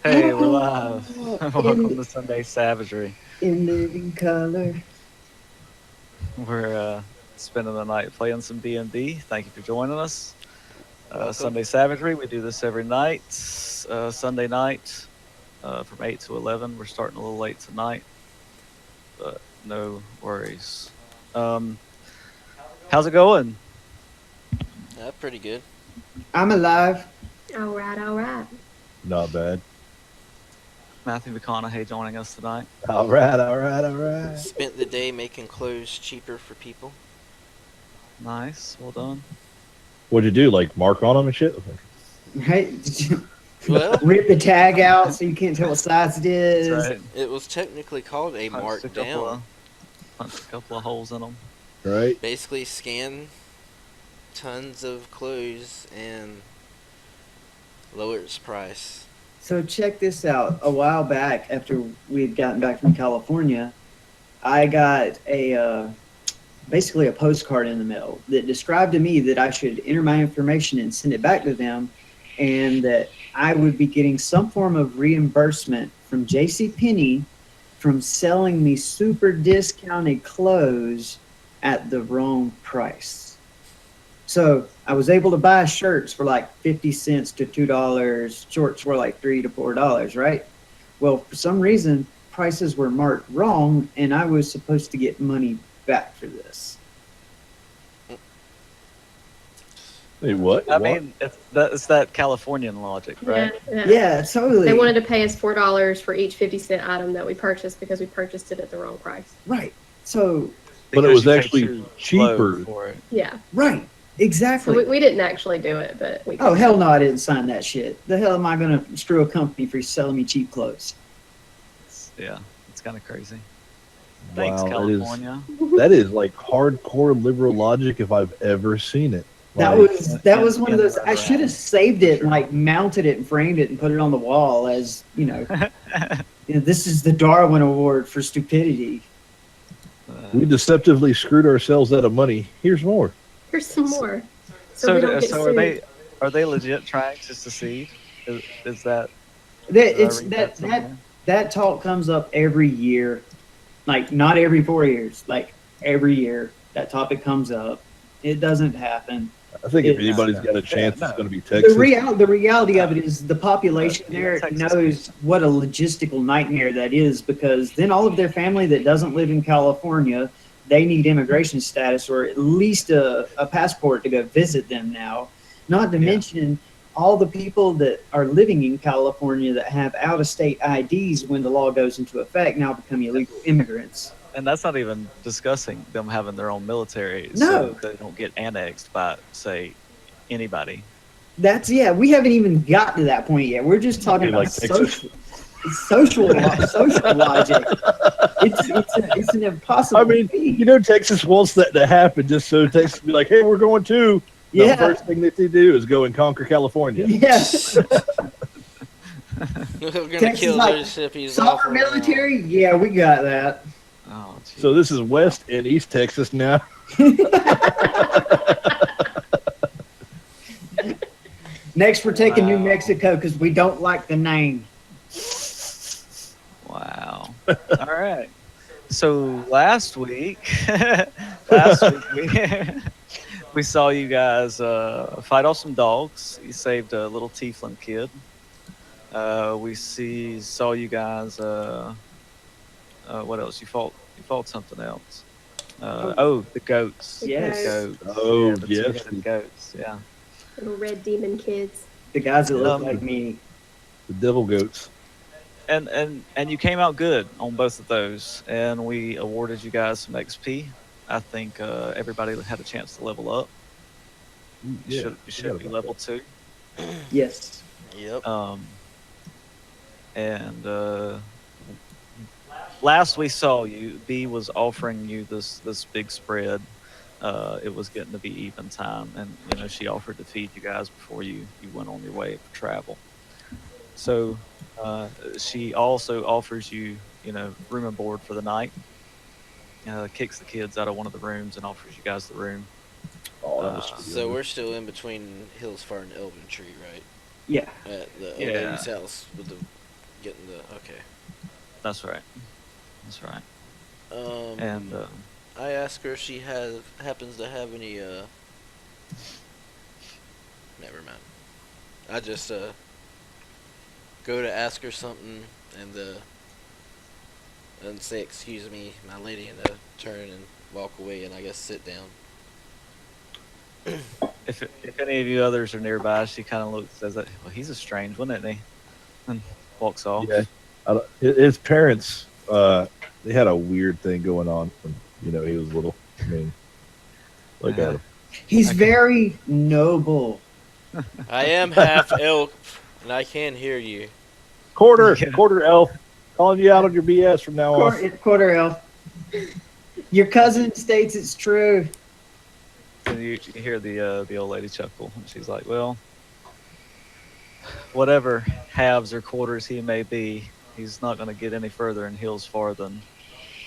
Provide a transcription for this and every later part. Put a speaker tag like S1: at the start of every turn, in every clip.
S1: Hey, we're live. Welcome
S2: in,
S1: to Sunday Savagery.
S2: in living color.
S1: We're spending the night playing some D&D. Thank you for joining us.
S3: Welcome.
S1: Sunday Savagery, we do this every night. Sunday night from 8 to 11. We're starting a little late tonight, but no worries. Um, how's it going?
S3: Pretty good.
S2: I'm alive.
S4: All right, all right.
S5: Not bad.
S1: Matthew McConaughey joining us tonight.
S5: All right, all right, all right.
S3: Spent the day making clothes cheaper for people.
S1: Nice, well done.
S5: What'd you do? Like mark on them and shit?
S2: Right?
S3: Well,
S2: Rip the tag out so you can't tell what size it is.
S1: That's right.
S3: it was technically called a
S1: Punched
S3: markdown.
S1: Punched a couple of holes in them.
S5: Right?
S3: Basically, scan tons of clothes and lower its price.
S2: So check this out. A while back, after we had gotten back from California, I got basically a postcard in the mail that described to me that I should enter my information and send it back to them, and that I would be getting some form of reimbursement from JCPenney from selling me super discounted clothes at the wrong price. So I was able to buy shirts for like 50 cents to $2, shorts were like $3 to $4, right? Well, for some reason, prices were marked wrong, and I was supposed to get money back for this.
S5: Hey, what?
S1: I
S5: What?
S1: mean, it's that Californian logic, right?
S2: Yeah, totally.
S4: They wanted to pay us $4 for each 50-cent item that we purchased because we purchased it at the wrong price.
S2: Right. So,
S5: But it
S1: Because
S5: was
S1: you pay
S5: actually
S1: too low
S5: cheaper.
S1: for it.
S4: Yeah.
S2: right.
S4: So
S2: Exactly.
S4: we didn't actually do it, but we.
S2: Oh, hell no, I didn't sign that shit. The hell am I going to screw a company for selling me cheap clothes?
S1: Yeah, it's kind of crazy. Thanks,
S5: Wow,
S1: California.
S5: that is like hardcore liberal logic if I've ever seen it.
S2: That
S5: Like,
S2: was one of those. I should have saved it
S1: sure.
S2: and like mounted it and framed it and put it on the wall as, this is the Darwin Award for stupidity.
S5: we deceptively screwed ourselves out of money. Here's more.
S4: Here's some more.
S1: So,
S4: we don't get
S1: so are they legit trying to secede? Is that
S2: That
S1: did I
S2: it's
S1: read
S2: that
S1: somewhere?
S2: that talk comes up every year, like not every 4 years, like every year that topic comes up. It doesn't happen.
S5: I think if
S2: It's-
S5: anybody's got a chance,
S1: no.
S5: it's going to be Texas.
S2: The reality of it is the population
S1: Yeah,
S2: there
S1: Texas.
S2: knows what a logistical nightmare that is, because then all of their family that doesn't live in California, they need immigration status or at least a passport to go visit them now. Not to
S1: Yeah.
S2: mention all the people that are living in California that have out-of-state IDs when the law goes into effect now become illegal immigrants.
S1: And that's not even discussing them having their own military,
S2: No.
S1: so they don't get annexed by, say, anybody.
S2: We haven't even got to that point yet. We're just talking
S5: Okay,
S2: about
S5: like Texas.
S2: social logic. It's an impossible
S5: I mean,
S2: feat.
S5: Texas wants that to happen just so Texas be like, hey, we're going too. The
S2: Yeah.
S5: first thing that they do is go and conquer California.
S2: Yes.
S3: We're gonna
S2: Texas
S3: kill
S2: like,
S3: those hippies off
S2: Soccer
S3: right now.
S2: military? Yeah, we got that.
S1: Oh, geez.
S5: So this is West and East Texas now.
S2: Next, we're taking New
S1: Wow.
S2: Mexico because we don't like the name.
S1: Wow. All right. So last week, we saw you guys fight off some dogs. You saved a little tiefling kid. Saw you guys. What else? You fought something else. The goats.
S2: Yes.
S1: The goats.
S5: Oh,
S1: Yeah, the
S5: yes.
S1: two-headed goats. Yeah.
S4: Little red demon kids.
S2: The guys that look
S1: Um,
S2: like me.
S5: The devil goats.
S1: And you came out good on both of those, and we awarded you guys some XP. I think everybody had a chance to level up. You should be level 2.
S2: Yes.
S3: Yep.
S1: and last we saw you, B was offering you this big spread. It was getting to be even time, and she offered to feed you guys before you went on your way for travel. So she also offers you room and board for the night. Kicks the kids out of one of the rooms and offers you guys the room.
S5: Oh, that was
S1: Uh,
S3: So we're still in between Hillsfire and Elven Tree, right?
S2: Yeah.
S3: At the old
S1: Yeah.
S3: lady's house with the getting the okay.
S1: That's right. That's right. And
S3: I asked her if she happens to have any never mind. I just go to ask her something and say excuse me, my lady, and turn and walk away and I guess sit down.
S1: if any of you others are nearby, she kind of looks says that. Well, he's a strange one, isn't he? And walks off.
S5: Yeah. His parents, they had a weird thing going on when he was little. I mean, look at him.
S2: He's very noble.
S3: I am half elk and I can hear you.
S5: Quarter elf, calling you out on your BS from now on.
S2: Quarter elf. Your cousin states it's true.
S1: And you hear the old lady chuckle, and she's like, "Well, whatever halves or quarters he may be, he's not going to get any further in Hills far than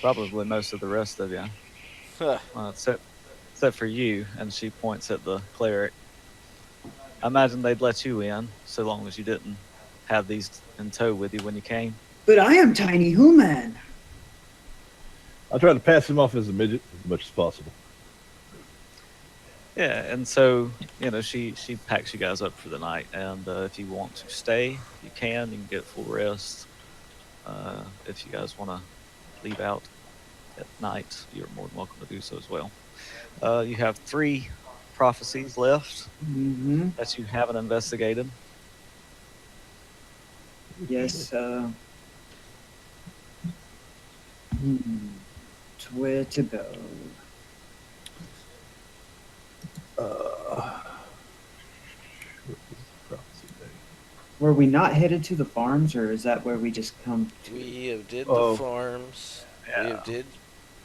S1: probably most of the rest of you,
S3: Huh.
S1: except for you." And she points at the cleric. I imagine they'd let you in so long as you didn't have these in tow with you when you came.
S2: But I am tiny human.
S5: I try to pass him off as a midget as much as possible.
S1: Yeah, and so she packs you guys up for the night, and if you want to stay, you can. You can get full rest. If you guys want to leave out at night, you're more than welcome to do so as well. You have 3 prophecies left
S2: Mm-hmm.
S1: that you haven't investigated.
S2: Yes. Where to go? Were we not headed to the farms, or is that where we just come to?
S3: We have did
S5: Oh.
S3: the farms.
S1: Yeah.
S3: We have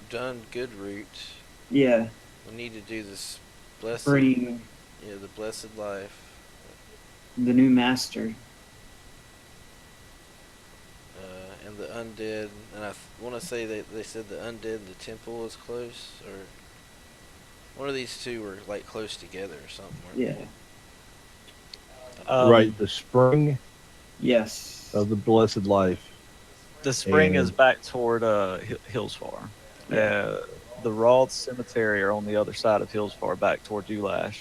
S3: done good route.
S2: Yeah,
S3: We need to do this blessed
S2: bring
S3: the blessed life.
S2: the new master.
S3: And the undead, and I want to say that they said the undead, the temple is close, or one of these two were like close together or something. weren't
S2: Yeah.
S5: Right, the spring
S2: Yes.
S5: of the blessed life.
S1: The spring is
S5: And-
S1: back toward Hillsfar.
S2: Yeah.
S1: The Roth Cemetery are on the other side of Hillsfar, back toward Ulash.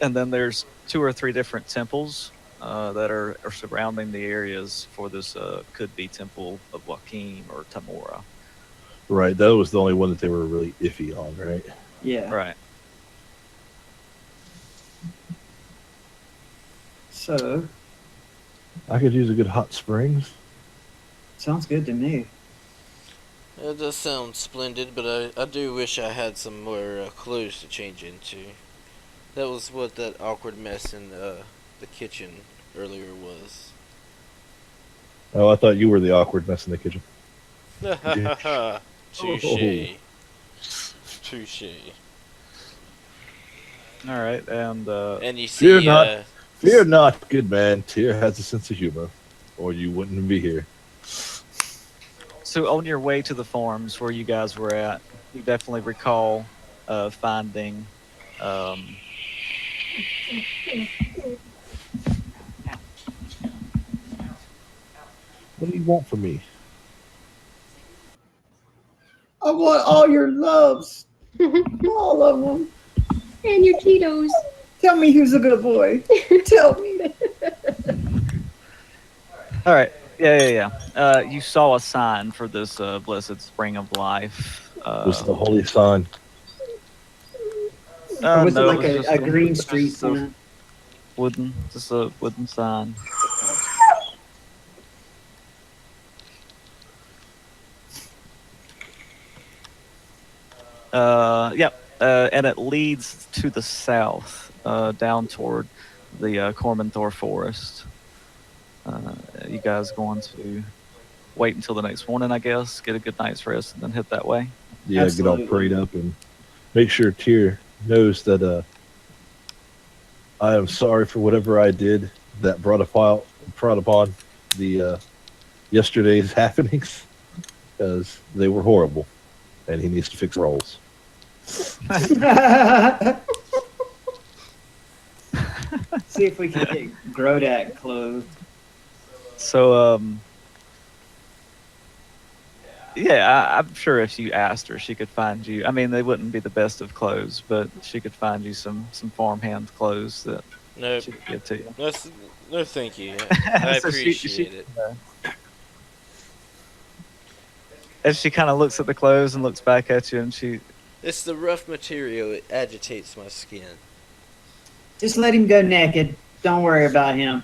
S1: And then there's 2 or 3 different temples that are surrounding the areas for this could be Temple of Joaquin or Tamora.
S5: Right, that was the only one that they were really iffy on, right?
S2: Yeah.
S1: Right.
S2: So,
S5: I could use a good hot springs.
S2: sounds good to me.
S3: It does sound splendid, but I do wish I had some more clothes to change into. That was what that awkward mess in the kitchen earlier was.
S5: Oh, I thought you were the awkward mess in the kitchen.
S3: Touche. Touche.
S1: All right. And
S3: And you see,
S5: Fear not. Fear not, good man. Tyr has a sense of humor, or you wouldn't be here.
S1: so on your way to the farms where you guys were at, you definitely recall finding
S5: What do you want from me?
S2: I want all your loves. All of them.
S4: And your Cheetos.
S2: Tell me who's a good boy. Tell me.
S1: All right. Yeah. You saw a sign for this blessed spring of life.
S5: Was the holy sign?
S2: Or was
S1: no,
S2: it like
S1: was just
S2: a green
S1: just
S2: street
S1: a
S2: sign?
S1: just a wooden sign. Yep. And it leads to the south, down toward the Cormanthor Forest. you guys going to wait until the next morning, I guess, get a good night's rest, and then head that way?
S5: Yeah, get all
S2: Absolutely.
S5: prayed up and make sure Tyr knows that I am sorry for whatever I did that brought upon the yesterday's happenings because they were horrible, and he needs to fix roles.
S2: See if we can get Grodak clothed.
S1: So, yeah, I'm sure if you asked her, she could find you. I mean, they wouldn't be the best of clothes, but she could find you some farmhand clothes that
S3: Nope.
S1: she could give to you.
S3: No, thank you. I
S1: So
S3: appreciate it.
S1: As she kind of looks at the clothes and looks back at you, and she
S3: It's the rough material. It agitates my skin.
S2: Just let him go naked. Don't worry about him.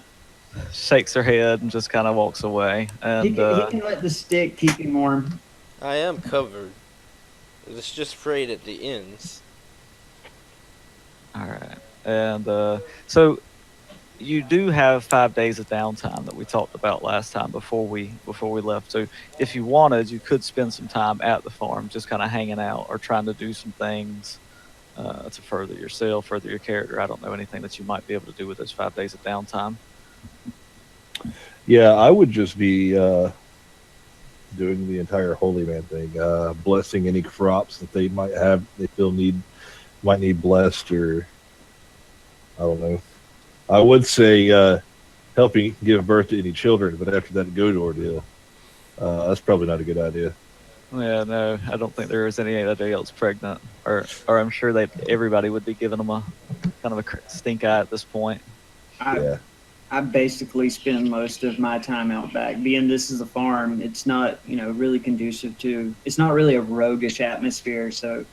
S1: shakes her head and just kind of walks away. And
S2: He can let the stick keep him warm.
S3: I am covered. It's just frayed at the ends.
S1: all right, and so you do have 5 days of downtime that we talked about last time before we left. So if you wanted, you could spend some time at the farm, just kind of hanging out or trying to do some things to further yourself, further your character. I don't know anything that you might be able to do with those 5 days of downtime.
S5: Yeah, I would just be doing the entire holy man thing, blessing any crops that they might have, they feel might need blessed, or I don't know. I would say helping give birth to any children, but after that goat ordeal, that's probably not a good idea.
S1: Yeah, no, I don't think there was anybody else pregnant, or I'm sure that everybody would be giving them a kind of a stink eye at this point.
S5: Yeah.
S2: I basically spend most of my time out back. Being this is a farm, it's not, really conducive to, it's not really a roguish atmosphere. So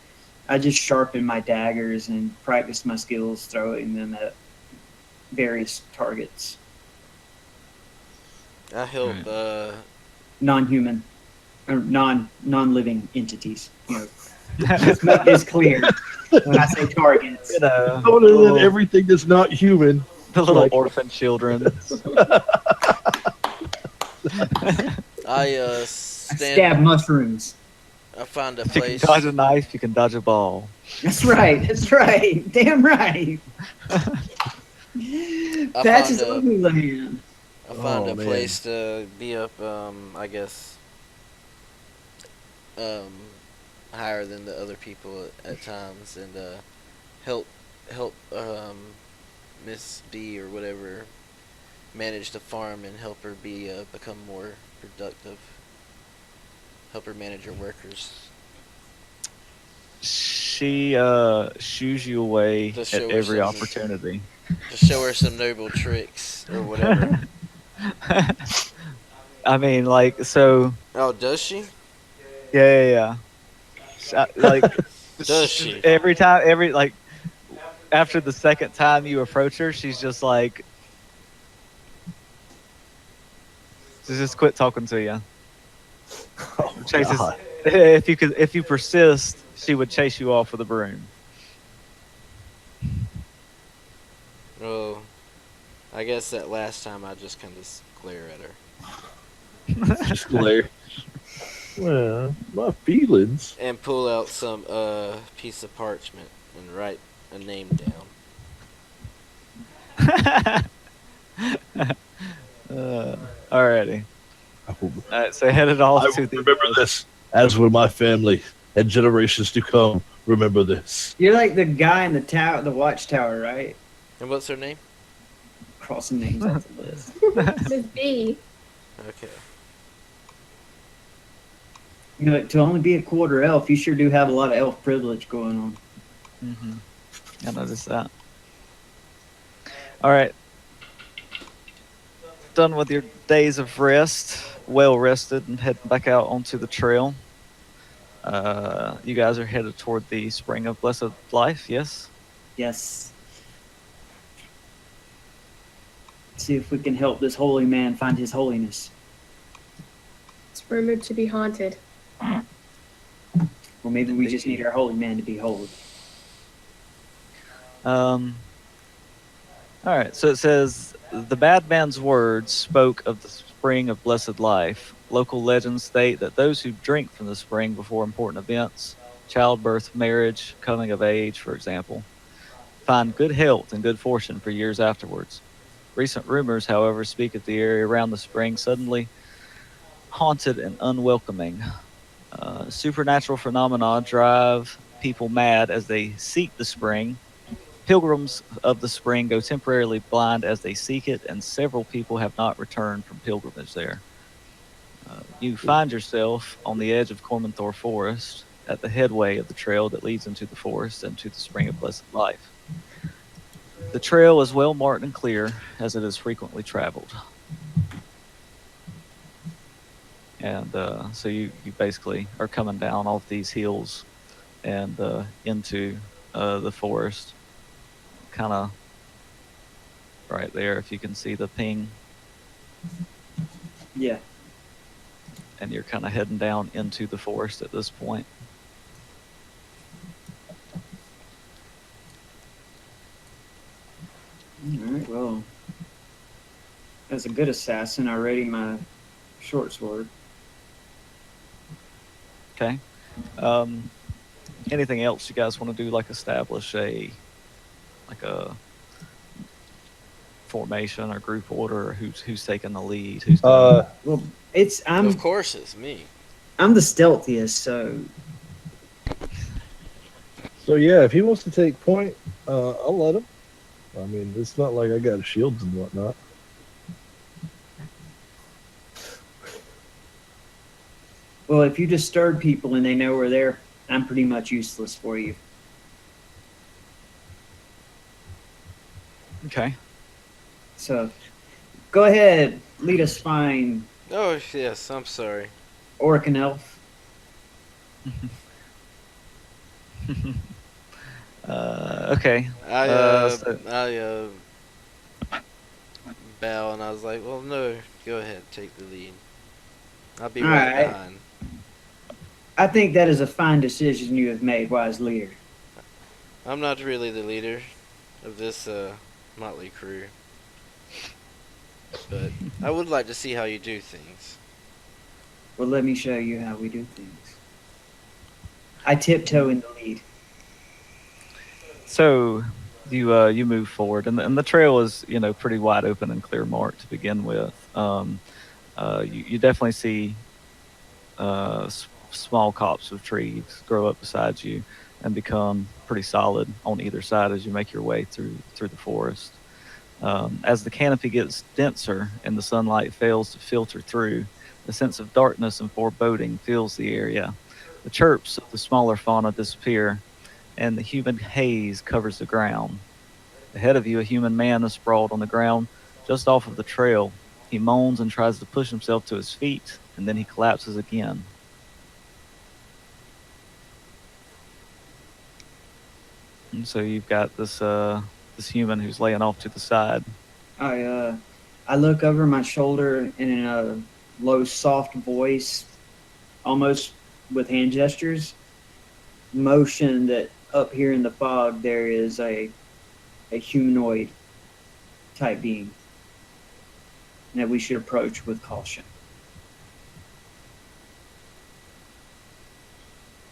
S2: I just sharpen my daggers and practice my skills throwing them at various targets.
S3: I help,
S2: Non-human or non-living entities. Let's make this clear when I say targets.
S5: Other than everything that's not human.
S1: The little orphan children.
S3: I
S2: stab mushrooms.
S3: I find a
S1: If you can
S3: place.
S1: dodge a knife, you can dodge a ball.
S2: That's right. That's right. Damn right. That's his ugly land.
S3: I find a
S5: man.
S3: place to be up. I guess. Higher than the other people at times, and help Miss B or whatever manage the farm and help her become more productive. Help her manage her workers.
S1: She shoos you away
S3: Just
S1: at
S3: show her
S1: every
S3: some-
S1: opportunity.
S3: To show her some noble tricks or whatever.
S1: I mean, like, so,
S3: Oh, does she?
S1: yeah. Like,
S3: Does she?
S1: after the second time you approach her, she's just like, just quit talking to you.
S5: Oh,
S1: Chases.
S5: God.
S1: If you persist, she would chase you off with a broom.
S3: Oh, I guess that last time I just kind of glare at her
S5: Just glare. Well, my feelings.
S3: and pull out some piece of parchment and write a name down.
S1: Alrighty.
S5: I will
S1: Alright, so headed off to the.
S5: remember this, as will my family and generations to come. Remember this.
S2: You're like the guy in the tower, the watchtower, right?
S3: And what's her name?
S2: Crossing names off the list.
S4: Miss B.
S3: Okay.
S2: To only be a quarter elf, you sure do have a lot of elf privilege going on.
S1: I noticed that. Alright. Done with your days of rest, well rested, and heading back out onto the trail. You guys are headed toward the Spring of Blessed Life, yes?
S2: Yes. See if we can help this holy man find his holiness.
S4: It's rumored to be haunted.
S2: Or maybe we just need our holy man to be holy.
S1: Alright, so it says, the bad man's words spoke of the spring of blessed life. Local legends state that those who drink from the spring before important events, childbirth, marriage, coming of age, for example, find good health and good fortune for years afterwards. Recent rumors, however, speak of the area around the spring suddenly haunted and unwelcoming. Supernatural phenomena drive people mad as they seek the spring. Pilgrims of the spring go temporarily blind as they seek it, and several people have not returned from pilgrimage there. You find yourself on the edge of Cormanthor Forest at the headway of the trail that leads into the forest and to the Spring of Blessed Life. The trail is well marked and clear as it is frequently traveled. And so you basically are coming down off these hills and into the forest, kind of right there, if you can see the ping.
S2: Yeah.
S1: And you're kind of heading down into the forest at this point.
S2: All right. Well, as a good assassin, I ready my short sword.
S1: Okay. Anything else you guys want to do? Like establish a formation or group order, or who's taking the lead? Who's
S2: Well,
S3: Of course, it's me.
S2: I'm the stealthiest, so
S5: yeah, if he wants to take point, I'll let him. I mean, it's not like I got shields and whatnot.
S2: well, if you disturb people and they know we're there, I'm pretty much useless for you.
S1: Okay.
S2: So, go ahead, lead us find
S3: Oh, yes, I'm sorry.
S2: Orc and Elf.
S1: Okay.
S3: I bow and I was like, well, no, go ahead, take the lead. I'll be
S2: All
S3: right
S2: right.
S3: behind.
S2: I think that is a fine decision you have made, wise leader.
S3: I'm not really the leader of this motley crew, but I would like to see how you do things.
S2: Well, let me show you how we do things. I tiptoe in the lead.
S1: So you move forward, and the trail is pretty wide open and clear marked to begin with. You definitely see small copse of trees grow up beside you and become pretty solid on either side as you make your way through the forest. As the canopy gets denser and the sunlight fails to filter through, a sense of darkness and foreboding fills the area. The chirps of the smaller fauna disappear, and the human haze covers the ground. Ahead of you, a human man is sprawled on the ground just off of the trail. He moans and tries to push himself to his feet, and then he collapses again. And so you've got this human who's laying off to the side.
S2: I look over my shoulder and in a low, soft voice, almost with hand gestures, motion that up here in the fog there is a humanoid type being that we should approach with caution.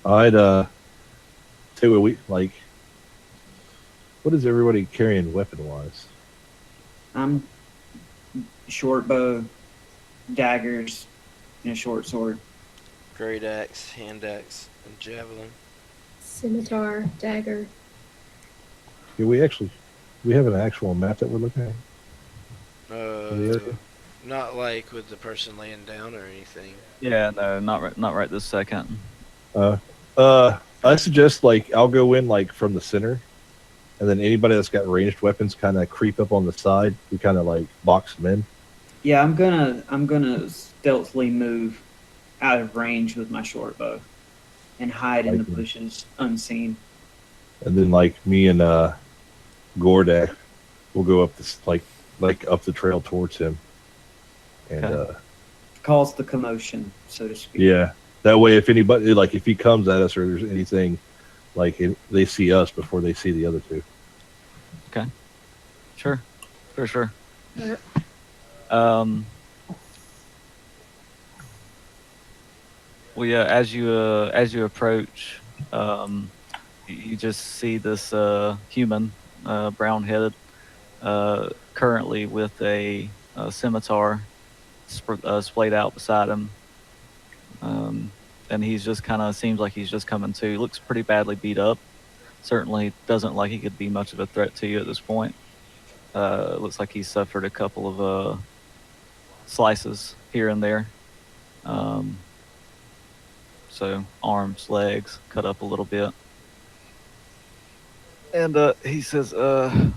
S5: I'd say we like. What is everybody carrying weapon wise?
S2: I'm short bow, daggers, and a short sword.
S3: Great axe, hand axe, and javelin.
S4: Scimitar, dagger.
S5: Do we have an actual map that we're looking at? Yeah.
S3: Not like with the person laying down or anything.
S1: Yeah, no, not right this second.
S5: I suggest I'll go in from the center, and then anybody that's got ranged weapons kind of creep up on the side. We kind of box them in.
S2: Yeah, I'm gonna stealthily move out of range with my short bow and hide in the bushes unseen.
S5: And then me and Gordak will go up this up the trail towards him. And
S1: Okay.
S2: Cause the commotion, so to speak.
S5: yeah, that way if anybody if he comes at us or there's anything they see us before they see the other two.
S1: Sure.
S4: Alright.
S1: Well, yeah. As you approach, um, you just see this human, brown-headed, currently with a scimitar splayed out beside him, um, and he's just kind of seems like he's just coming to. Looks pretty badly beat up. Certainly doesn't like he could be much of a threat to you at this point. Looks like he's suffered a couple of slices here and there. Um, so arms, legs cut up a little bit. And he says, oh,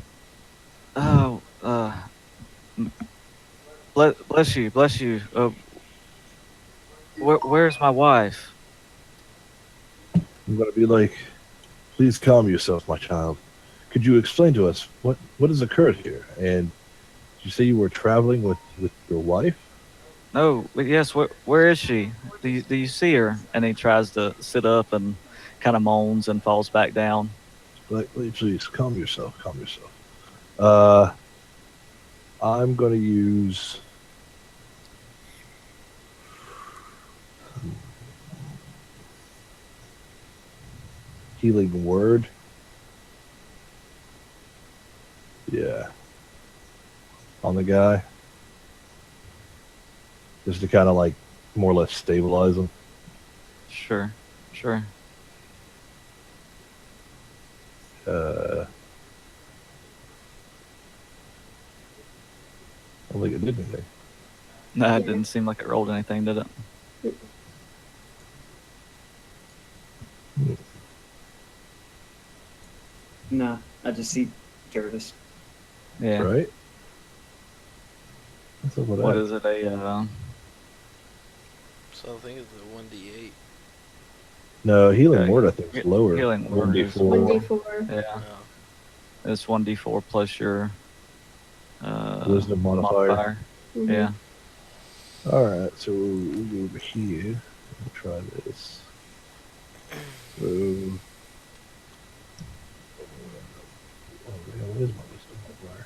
S1: bless you, bless you. Where's my wife?"
S5: I'm going to be like, please calm yourself, my child. Could you explain to us what has occurred here? And did you say you were traveling with your wife?
S1: No, but yes, where is she? Do you see her? And he tries to sit up and kind of moans and falls back down.
S5: Like, please calm yourself, calm yourself. Uh, I'm going to use healing word. Yeah, on the guy, just to kind of like more or less stabilize him.
S1: Sure, sure.
S5: I don't think it did anything.
S1: No, it didn't seem like it rolled anything, did it?
S2: No, I just see Jervis.
S1: Yeah.
S5: Right? That's what
S1: What
S5: I-
S1: is it?
S3: So I think it's a 1d8.
S5: No, healing
S1: Okay.
S5: word I think is lower.
S1: Healing word is
S5: 1d4.
S4: 1d4.
S1: Yeah,
S3: No.
S1: it's 1d4 plus your
S5: Wisdom modifier.
S4: Mhm.
S1: Yeah.
S5: All right, so we'll go over here. We'll try this. So, oh, yeah, what is my wisdom modifier?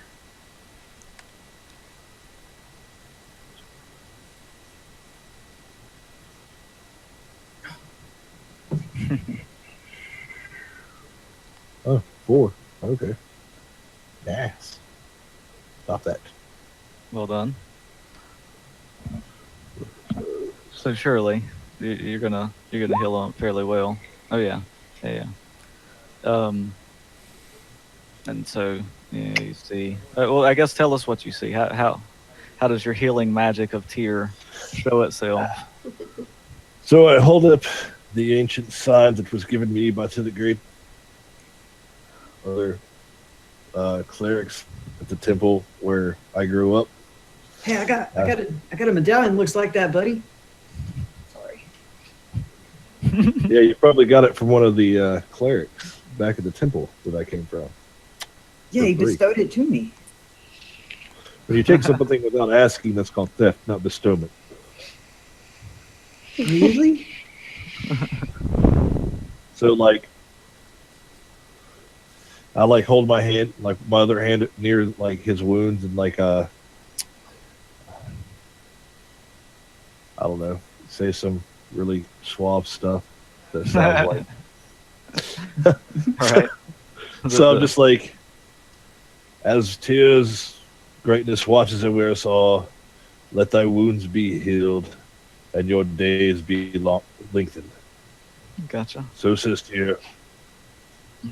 S5: Oh, 4. Okay. Nice. Stop that.
S1: Well done. So surely you're gonna heal him fairly well. Oh yeah, yeah, yeah. And so yeah, you see. Well, I guess tell us what you see. How does your healing magic of tear show itself?
S5: So I hold up the ancient sign that was given me by to the great other clerics at the temple where I grew up.
S2: Hey, I got a medallion looks like that, buddy. Sorry.
S5: Yeah, you probably got it from one of the clerics back at the temple that I came from.
S2: Yeah, he
S5: For free.
S2: bestowed it to me.
S5: When you take something without asking, that's called theft, not bestowment.
S2: Really?
S5: So, like, I like hold my hand, like my other hand near like his wounds, and like I don't know, say some really suave stuff that sounds like.
S1: Right.
S5: So I'm just like, as tears, greatness watches over us all. Let thy wounds be healed, and your days be lengthened.
S1: Gotcha.
S5: So says Tyr.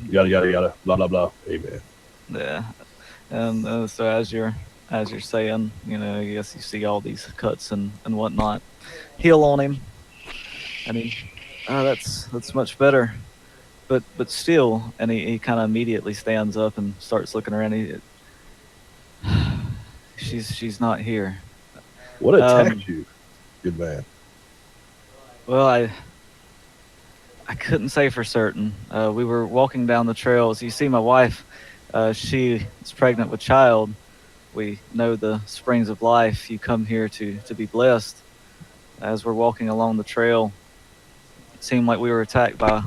S5: Yada yada yada. Blah blah blah. Amen.
S1: Yeah. And so as you're saying, I guess you see all these cuts and whatnot heal on him, and that's much better. But still, and he kind of immediately stands up and starts looking around. She's not here.
S5: What attacked you, good man?
S1: Well, I couldn't say for certain. We were walking down the trails. You see, my wife, she is pregnant with child. We know the springs of life. You come here to be blessed. As we're walking along the trail, it seemed like we were attacked by, I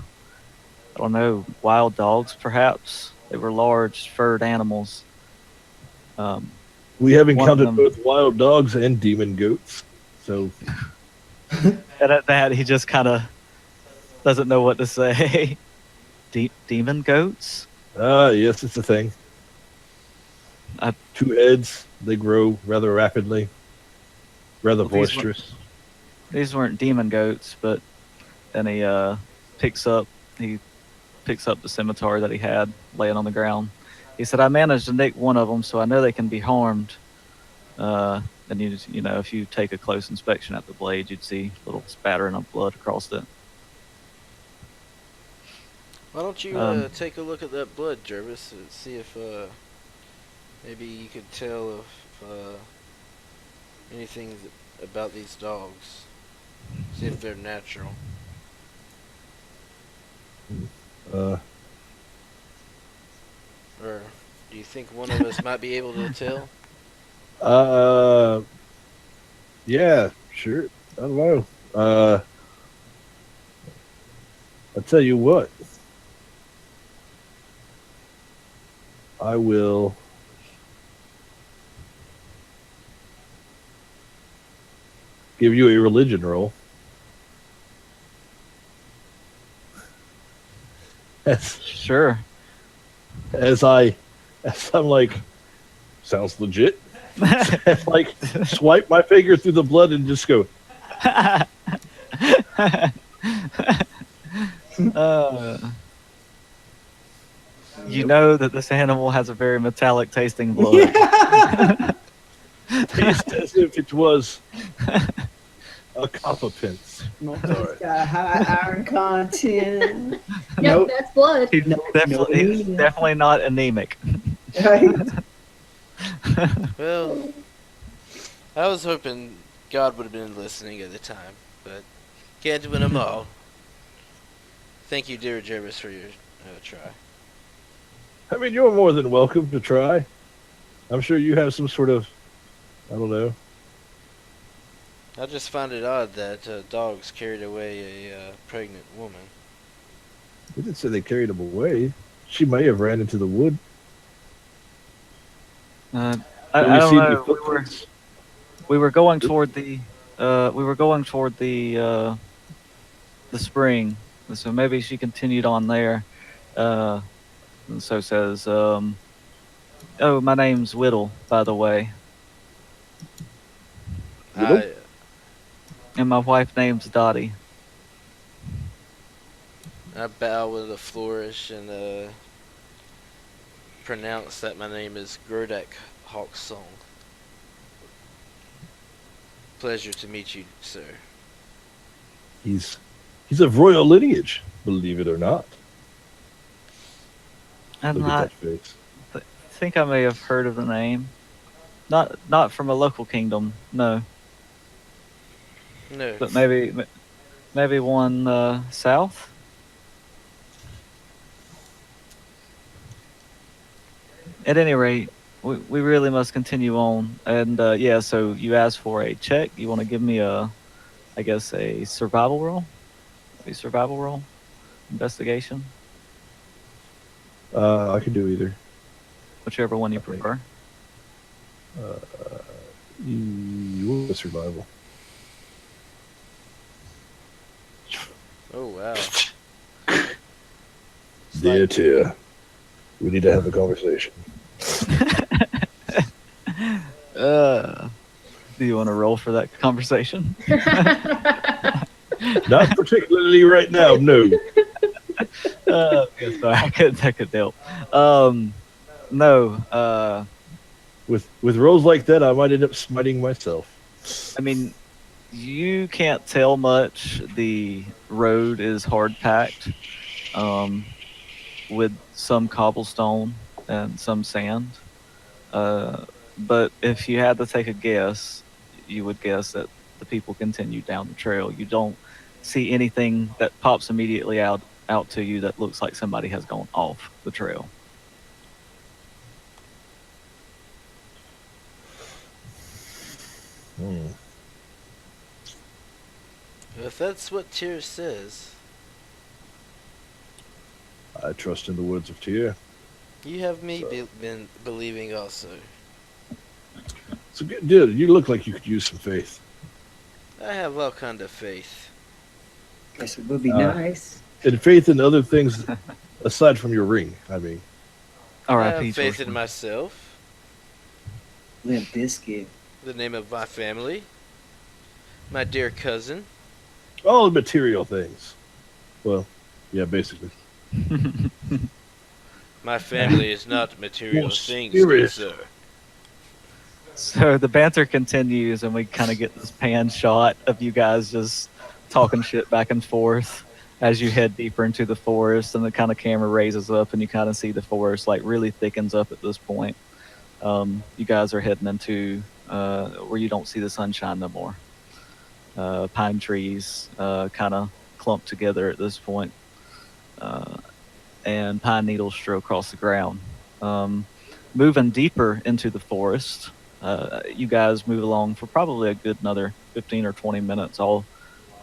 S1: don't know, wild dogs, perhaps. They were large, furred animals.
S5: We have
S1: One of
S5: encountered
S1: them-
S5: both wild dogs and demon goats. So
S1: And at that, he just kind of doesn't know what to say. Demon goats?
S5: Yes, it's a thing.
S1: I-
S5: 2 heads. They grow rather rapidly, rather
S1: Well, these
S5: boisterous.
S1: These weren't demon goats, but then he picks up he picks up the scimitar that he had laying on the ground. He said, "I managed to nick one of them, so I know they can be harmed." And you know, if you take a close inspection at the blade, you'd see a little spattering of blood across it.
S3: Why don't you take a look at that blood, Jervis, and see if maybe you could tell if anything about these dogs. See if they're natural.
S5: Uh,
S3: Or do you think one of us might be able to tell?
S5: yeah, sure. I don't know. I'll tell you what. I will give you a religion roll.
S1: Sure.
S5: As I'm like, sounds legit. Like, swipe my finger through the blood and just go,
S1: You know that this animal has a very metallic tasting blood.
S5: taste as if it was a copper pence.
S2: It's got high iron content.
S4: Yep,
S2: Nope.
S4: that's blood.
S1: He's he's
S2: anemia.
S1: definitely not anemic.
S2: Right?
S3: Well, I was hoping God would have been listening at the time, but can't win them all. Thank you, dear Jervis, for your try.
S5: I mean, you're more than welcome to try. I'm sure you have some sort of, I don't know.
S3: I just find it odd that dogs carried away a pregnant woman.
S5: They didn't say they carried him away. She may have ran into the wood.
S1: I
S5: Have you
S1: don't
S5: seen
S1: know.
S5: the footprints?
S1: We were going toward the the spring, so maybe she continued on there. And so says, "Oh, my name's Whittle, by the way,
S5: Whittle?
S1: and my wife's name's Dottie."
S3: I bow with a flourish and pronounce that my name is Gurdak Hawksong. Pleasure to meet you, sir.
S5: He's of royal lineage, believe it or not.
S1: And
S5: Look
S1: I
S5: at that face.
S1: think I may have heard of the name. Not from a local kingdom, no,
S3: No.
S1: but maybe one south. At any rate, we really must continue on. And yeah, so you asked for a check. You want to give me I guess, a survival roll? A survival roll? Investigation?
S5: I could do either.
S1: Whichever one you prefer.
S5: You want survival.
S3: Oh, wow.
S5: Dear Tia, we need to have a conversation.
S1: Do you want to roll for that conversation?
S5: Not particularly right now, no.
S1: Yeah, sorry, that could help. No.
S5: With rolls like that, I might end up smiting myself.
S1: I mean, you can't tell much. The road is hard packed, with some cobblestone and some sand. But if you had to take a guess, you would guess that the people continue down the trail. You don't see anything that pops immediately out to you that looks like somebody has gone off the trail.
S3: If that's what Tyr says,
S5: I trust in the words of Tyr.
S3: you have me been believing also.
S5: So, dude, you look like you could use some faith.
S3: I have all kind of faith.
S2: Guess it would be
S5: Uh,
S2: nice.
S5: And faith in other things aside from your ring. I mean,
S3: I
S1: R.I.P.
S3: have faith
S1: George.
S3: in myself,
S2: Limp Biscuit.
S3: the name of my family, my dear cousin.
S5: all the material things. Well, yeah, basically.
S3: My family is not material
S5: More
S3: things,
S5: spirit.
S3: good sir.
S1: So the banter continues, and we kind of get this pan shot of you guys just talking shit back and forth as you head deeper into the forest, and the kind of camera raises up, and you kind of see the forest like really thickens up at this point. You guys are heading into where you don't see the sunshine no more. Pine trees kind of clumped together at this point, and pine needles strew across the ground. Moving deeper into the forest, you guys move along for probably a good another 15 or 20 minutes, all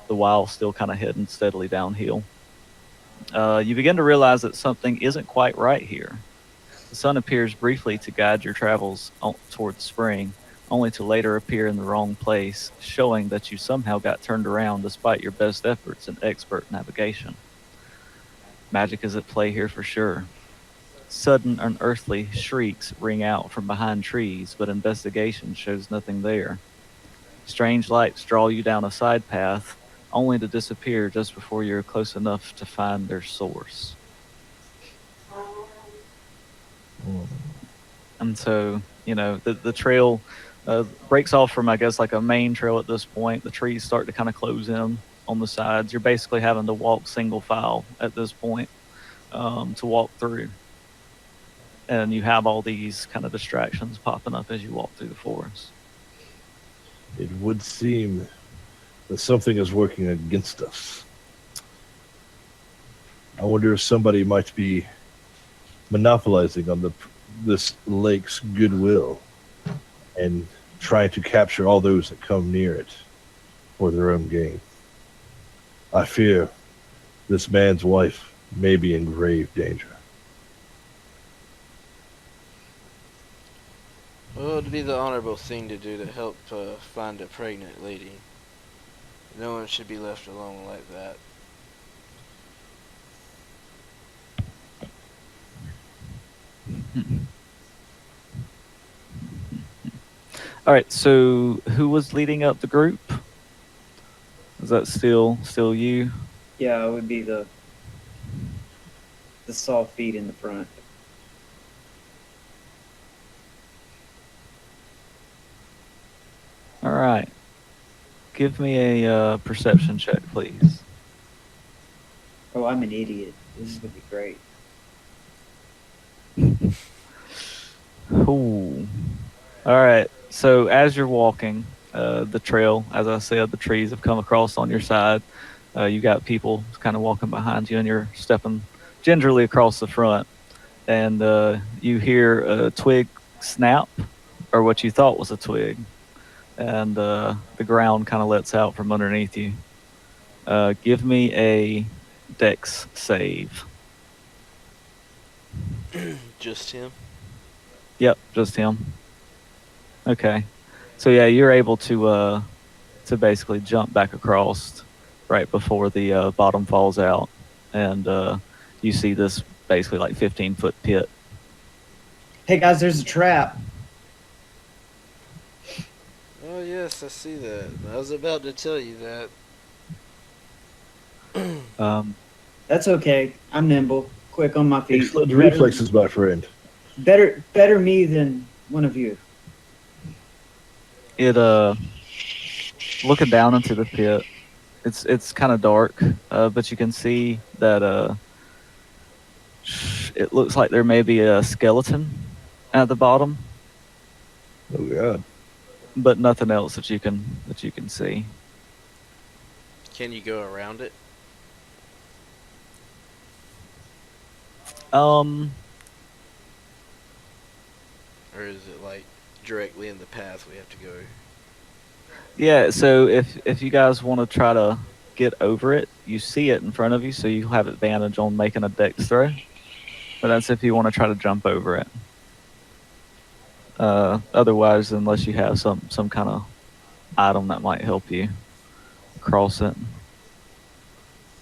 S1: the while still kind of heading steadily downhill. You begin to realize that something isn't quite right here. The sun appears briefly to guide your travels towards spring, only to later appear in the wrong place, showing that you somehow got turned around despite your best efforts and expert navigation. Magic is at play here for sure. Sudden unearthly shrieks ring out from behind trees, but investigation shows nothing there. Strange lights draw you down a side path, only to disappear just before you're close enough to find their source. And so, the trail breaks off from, I guess, like a main trail at this point. The trees start to kind of close in on the sides. You're basically having to walk single file at this point to walk through. And you have all these kind of distractions popping up as you walk through the forest.
S5: It would seem that something is working against us. I wonder if somebody might be monopolizing on this lake's goodwill and trying to capture all those that come near it for their own gain. I fear this man's wife may be in grave danger.
S3: Well, it'd be the honorable thing to do to help find a pregnant lady. No one should be left alone like that.
S1: All right, so who was leading up the group? Is that still you?
S2: Yeah, it would be the soft feet in the front.
S1: All right. Give me a perception check, please.
S2: Oh, I'm an idiot. This is gonna be great.
S1: Ooh. All right. So as you're walking the trail, as I said, the trees have come across on your side. You got people kind of walking behind you, and you're stepping gingerly across the front. And you hear a twig snap, or what you thought was a twig. And the ground kind of lets out from underneath you. Give me a dex save.
S3: Just him?
S1: Yep, just him. Okay. So yeah, you're able to basically jump back across right before the bottom falls out, and you see this basically like 15-foot pit.
S2: Hey guys, there's a trap.
S3: Oh yes, I see that. I was about to tell you that.
S2: That's okay. I'm nimble, quick on my feet.
S5: Excellent reflexes, my friend.
S2: Better me than one of you.
S1: It looking down into the pit, it's kind of dark, but you can see that it looks like there may be a skeleton at the bottom,
S5: Oh God.
S1: but nothing else that you can see.
S3: Can you go around it? Or is it like directly in the path we have to go?
S1: Yeah, so if you guys want to try to get over it, you see it in front of you, so you have advantage on making a dex throw. But that's if you want to try to jump over it. Otherwise, unless you have some kind of item that might help you. cross it.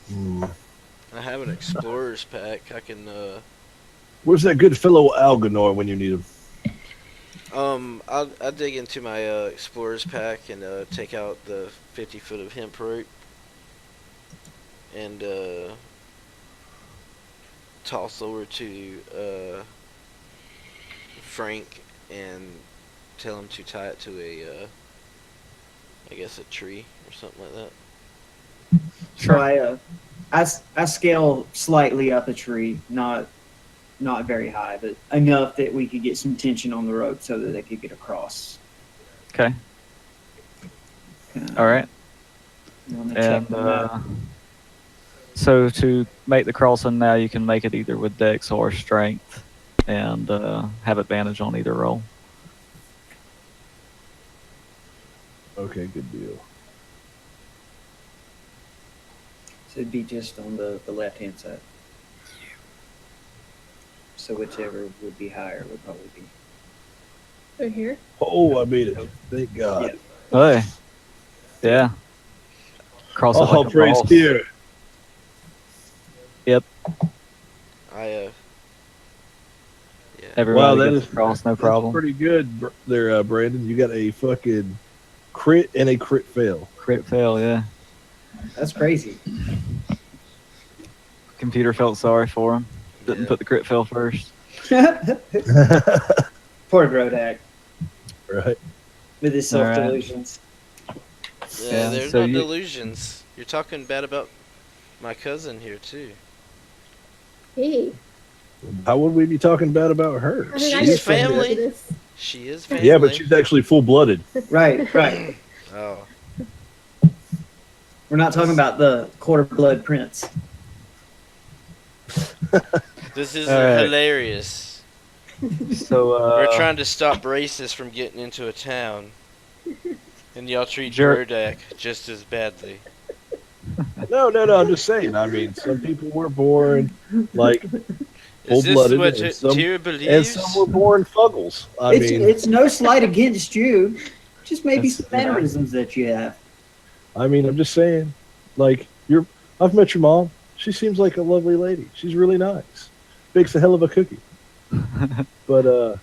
S5: Hmm.
S3: I have an explorer's pack. I can
S5: Where's that good fellow Alganor when you need him?
S3: I'll dig into my explorer's pack and take out the 50 foot of hemp rope and toss over to Frank and tell him to tie it to a I guess a tree or something like that.
S2: So I scale slightly up a tree, not very high, but enough that we could get some tension on the rope so that they could get across.
S1: Okay. All right.
S2: I'm gonna check
S1: And
S2: the map.
S1: so to make the crossing now, you can make it either with Dex or Strength, and have advantage on either roll.
S5: Okay, good deal.
S2: So it'd be just on the left hand side. So whichever would be higher would probably be.
S4: Over here.
S5: Oh, I made it. Thank God.
S1: Hey. Yeah. Cross it
S5: Oh,
S1: like a
S5: praise
S1: boss.
S5: here.
S3: I yeah.
S1: Everybody
S5: Wow, that
S1: gets
S5: is-
S1: across, no
S5: That's
S1: problem.
S5: pretty good there, Brandon. You got a fucking crit and a crit fail.
S1: Crit fail, yeah.
S2: That's crazy.
S1: Computer felt sorry for him. Didn't
S3: Yeah.
S1: put the crit fail first.
S2: Poor Grodak
S5: Right.
S2: with his
S1: All right.
S2: self delusions.
S1: Yeah,
S3: There's
S1: so
S3: no
S1: you-
S3: delusions. You're talking bad about my cousin here too.
S4: Hey.
S5: How would we be talking bad about her?
S4: I think I
S3: She's
S4: get something
S3: family.
S4: out of this.
S3: She is family.
S5: Yeah, but she's actually full blooded.
S2: Right, right.
S3: Oh,
S2: We're not talking about the quarter blood prince.
S3: this is
S1: All right.
S3: hilarious.
S1: So
S3: We're trying to stop racists from getting into a town, and y'all treat Grodak just as badly.
S5: No. I'm just saying. I mean, some people were born like
S3: Is this
S5: full-blooded,
S3: what
S5: and some,
S3: Tyr
S5: and
S3: believes?
S5: some were born fuggles. I mean,
S2: It's no slight against you. Just maybe
S1: That's-
S2: some mannerisms that you have.
S5: I'm just saying. Like I've met your mom. She seems like a lovely lady. She's really nice. Bakes a hell of a cookie. But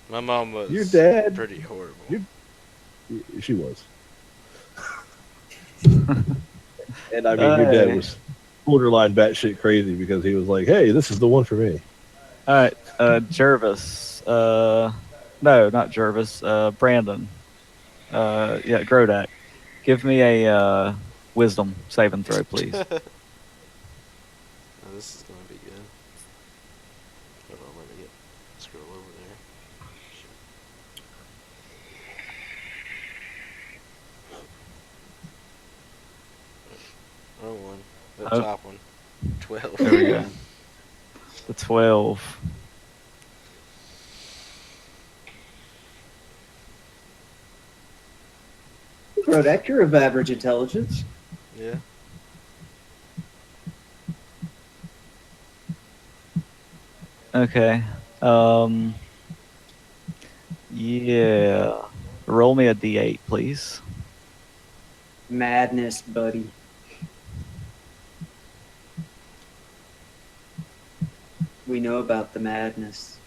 S3: My mom was
S5: your dad,
S3: pretty horrible.
S5: she was. And I mean, your dad was borderline batshit crazy because he was like, "Hey, this is the one for me."
S1: All right, Jervis. No, not Jervis. Brandon. Yeah, Grodak. Give me a wisdom saving throw, please.
S3: Oh, this is gonna be good. Hold on, let me scroll over there. Wrong one. The
S1: Oh.
S3: top one. 12.
S1: There we go. The 12.
S2: Grodak, you're of average intelligence.
S3: Yeah.
S1: Okay. Yeah. Roll me a d8, please.
S2: Madness, buddy. We know about the madness.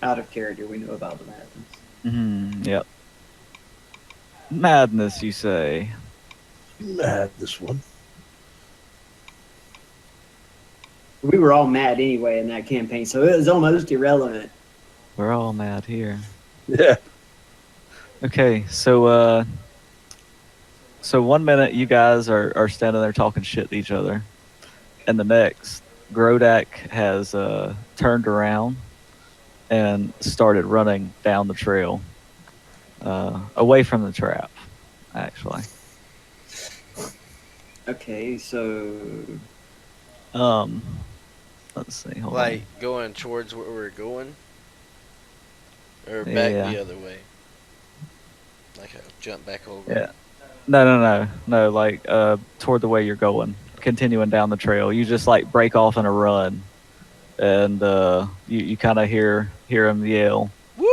S2: Out of character, we know about the madness.
S1: Yep. Madness, you say?
S5: Mad this one.
S2: We were all mad anyway in that campaign, so it was almost irrelevant.
S1: We're all mad here.
S5: Yeah.
S1: Okay, so 1 minute you guys are standing there talking shit to each other, and the next, Grodak has turned around and started running down the trail, away from the trap, actually.
S2: Okay, so
S1: Let's see. Hold
S3: Like going towards where we're going? Or back
S1: Yeah.
S3: the other way? Like a jump back over?
S1: on. Yeah. No. Like toward the way you're going, continuing down the trail. You just like break off in a run, and you kind of hear him yell,
S3: Woo!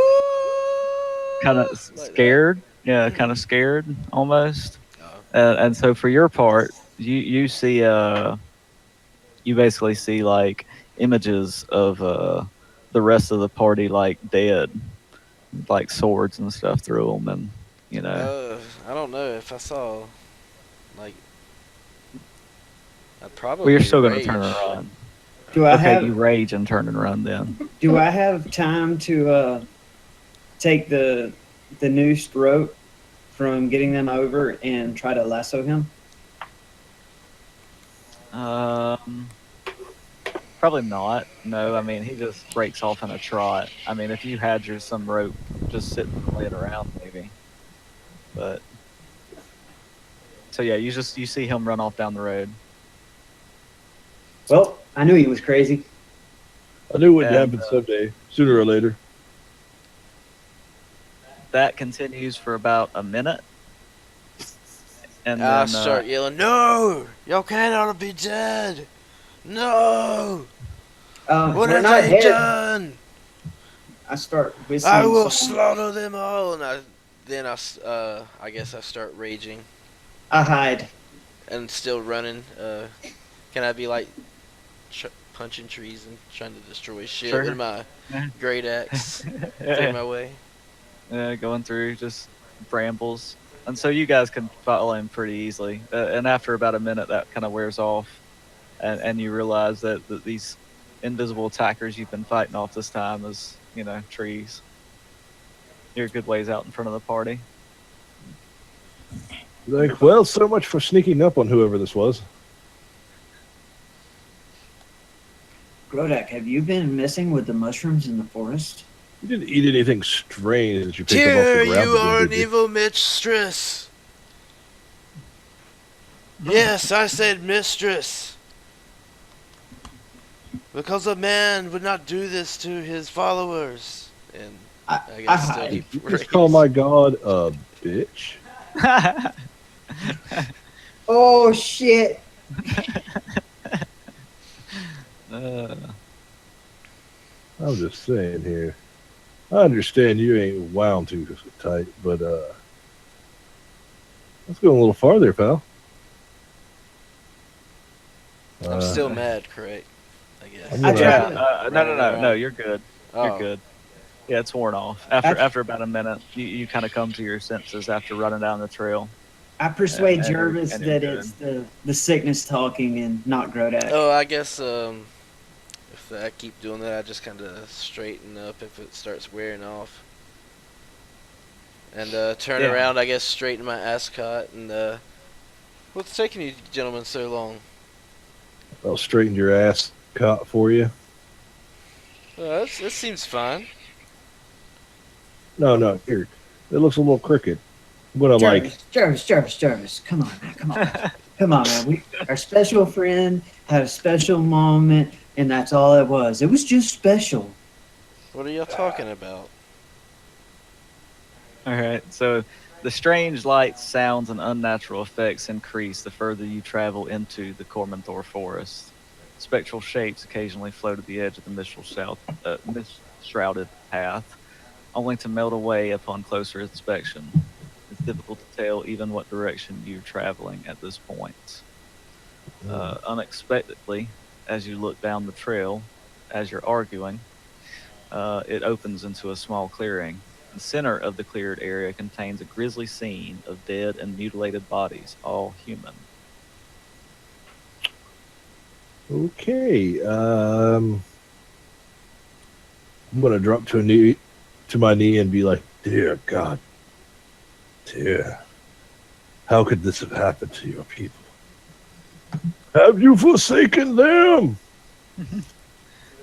S1: kind of
S3: Like that.
S1: scared. Yeah, kind of scared almost. And so for your part, you see you basically see like images of the rest of the party like dead, like swords and stuff through them, and you know.
S3: I don't know if I saw like I'd
S1: Well, you're
S3: probably
S1: still gonna turn and
S3: rage.
S1: run.
S2: Do I
S1: Okay, you
S2: have
S1: rage and turn and run then.
S2: do I have time to take the noosed rope from getting them over and try to lasso him?
S1: Um, Probably not. No, I mean he just breaks off in a trot. I mean, if you had your some rope just sitting laying around, maybe. But so yeah, you see him run off down the road,
S2: Well, I knew he was crazy.
S5: I knew it would
S1: and
S5: happen someday, sooner or later.
S1: that continues for about a minute, and
S3: I
S1: then
S3: start yelling, "No! Y'all can't all be dead! No! What
S2: We're
S3: have
S2: not
S3: they
S2: dead.
S3: done?
S2: I start
S3: I
S2: whistling
S3: will
S2: song.
S3: slaughter them all!" And I guess I start raging
S2: I hide.
S3: and still running. Can I be like punching trees and trying to destroy shit
S1: sure,
S3: with my great axe through my way?
S1: going through just brambles, and so you guys can follow him pretty easily. And after about a minute, that kind of wears off, and you realize that these invisible attackers you've been fighting off this time is trees. You're a good ways out in front of the party.
S5: Like, well, so much for sneaking up on whoever this was.
S2: Grodak, have you been messing with the mushrooms in the forest?
S5: You didn't eat anything strange that you picked up off
S3: Tyr,
S5: the ground.
S3: you are
S5: did
S3: an
S5: you?
S3: evil mistress. Yes, I said mistress. Because a man would not do this to his followers. And I
S2: I
S3: guess still
S2: hide.
S3: keep
S5: You just call my god a bitch?
S2: Oh shit!
S1: uh,
S5: I'm just saying here. I understand you ain't wound too tight, but let's go a little farther, pal.
S3: I'm still mad, correct? I guess.
S5: I'm
S2: I
S5: gonna-
S2: tried
S1: yeah.
S2: to.
S1: No,
S3: Running around.
S1: You're good.
S3: Oh.
S1: You're good. Yeah, it's worn off.
S2: I-
S1: After about a minute, you kind of come to your senses after running down the trail.
S2: I persuade
S1: And you're-
S2: Jervis
S1: and you're
S2: that
S1: good.
S2: it's the sickness talking and not Grodak.
S3: Oh, I guess if I keep doing that, I just kind of straighten up if it starts wearing off. And turn
S1: Yeah.
S3: around, I guess, straighten my ascot. And what's taking you gentlemen so long?
S5: I'll straighten your ass caught for you.
S3: That seems fine.
S5: No, here. It looks a little crooked. I'm gonna
S2: Jervis, come on, man, come on, man. Our special friend had a special moment, and that's all it was. It was just special.
S3: What are y'all talking about?
S1: All right. So the strange lights, sounds, and unnatural effects increase the further you travel into the Cormanthor forest. Spectral shapes occasionally float at the edge of the mist-shrouded path, only to melt away upon closer inspection. It's difficult to tell even what direction you're traveling at this point. Unexpectedly, as you look down the trail, as you're arguing, it opens into a small clearing. The center of the cleared area contains a grisly scene of dead and mutilated bodies, all human.
S5: Okay. I'm gonna drop to my knee and be like, "Dear God, dear, how could this have happened to your people? Have you forsaken them?"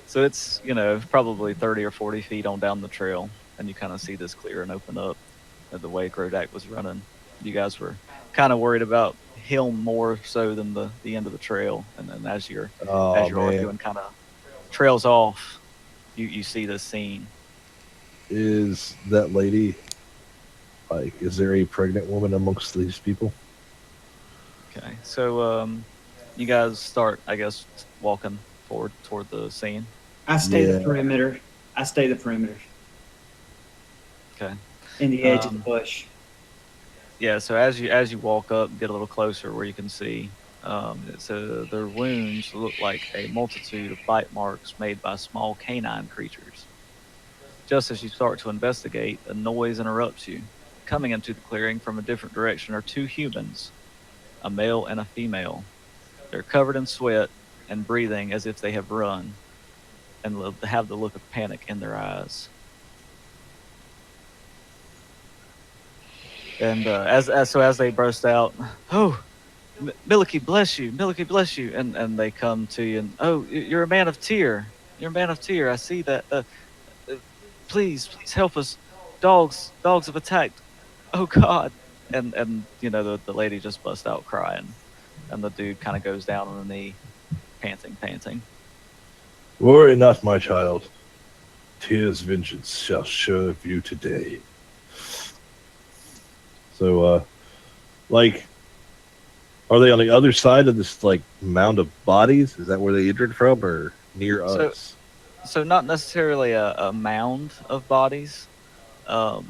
S1: So it's, probably 30 or 40 feet on down the trail, and you kind of see this clear and open up the way Grodak was running. You guys were kind of worried about him more so than the end of the trail, and then as you're arguing, kind of trails off, you see this scene.
S5: Is that lady like? Is there a pregnant woman amongst these people?
S1: Okay, so you guys start, I guess, walking forward toward the scene.
S2: I stay the
S5: Yeah.
S2: perimeter. I stay the perimeter
S1: Okay.
S2: in the edge of the bush.
S1: Yeah, so as you walk up, get a little closer where you can see. So their wounds look like a multitude of bite marks made by small canine creatures. Just as you start to investigate, a noise interrupts you. Coming into the clearing from a different direction are two humans, a male and a female. They're covered in sweat and breathing as if they have run, and have the look of panic in their eyes. And as they burst out, oh, Miliki, bless you, Miliki, bless you, and they come to you, and oh, you're a man of tear, you're a man of tear. I see that. Uh, please help us. Dogs have attacked. Oh God! And the lady just bust out crying, and the dude kind of goes down on the knee, panting.
S5: Worry not, my child. Tear's vengeance shall serve you today. So, like, are they on the other side of this like mound of bodies? Is that where they entered from, or near
S1: So
S5: us?
S1: so not necessarily a mound of bodies. Um,